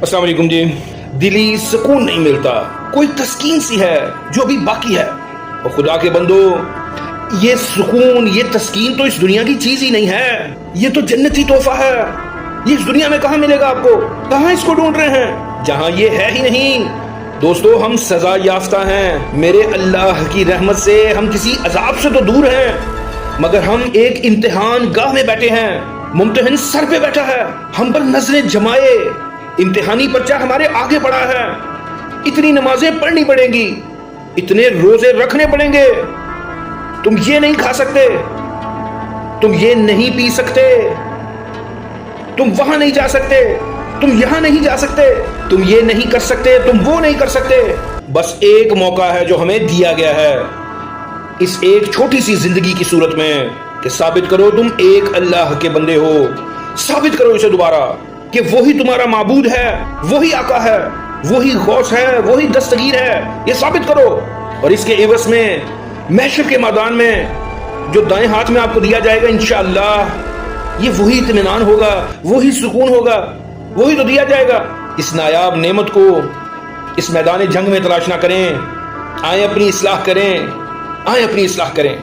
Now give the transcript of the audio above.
अस्सलाम वालेकुम जी। दिली सुकून नहीं मिलता, कोई तस्कीन सी है जो अभी बाकी है। और खुदा के बंदो, ये सुकून, ये तस्कीन तो इस दुनिया की चीज ही नहीं है, ये तो जन्नती तोहफा है। ये इस दुनिया में कहाँ मिलेगा आपको? कहाँ इसको ढूंढ रहे हैं जहाँ ये है ही नहीं। दोस्तों, हम सजा याफ्ता हैं। मेरे अल्लाह की रहमत से हम किसी अजाब से तो दूर हैं, मगर हम एक इम्तिहान गाह में बैठे हैं। मुम्तहिन सर पे बैठा है, हम पर नजरें जमाए। इम्तिहानी बच्चा हमारे आगे बढ़ा है। इतनी नमाजें पढ़नी पड़ेंगी, इतने रोजे रखने पड़ेंगे। तुम ये नहीं खा सकते, तुम ये नहीं पी सकते, तुम वहां नहीं जा सकते, तुम यहां नहीं जा सकते, तुम ये नहीं कर सकते, तुम वो नहीं कर सकते। बस एक मौका है जो हमें दिया गया है इस एक छोटी सी जिंदगी की सूरत में कि साबित करो तुम एक अल्लाह के बंदे हो। साबित करो इसे दोबारा कि वही तुम्हारा माबूद है, वही आका है, वही गौस है, वही दस्तगीर है। ये साबित करो। और इसके एवज में महशर के मैदान में जो दाएं हाथ में आपको दिया जाएगा, इंशाअल्लाह ये वही इत्मीनान होगा, वही सुकून होगा, वही तो दिया जाएगा। इस नायाब नेमत को इस मैदान जंग में तलाश ना करें। आए अपनी इस्लाह करें, आए अपनी इस्लाह करें।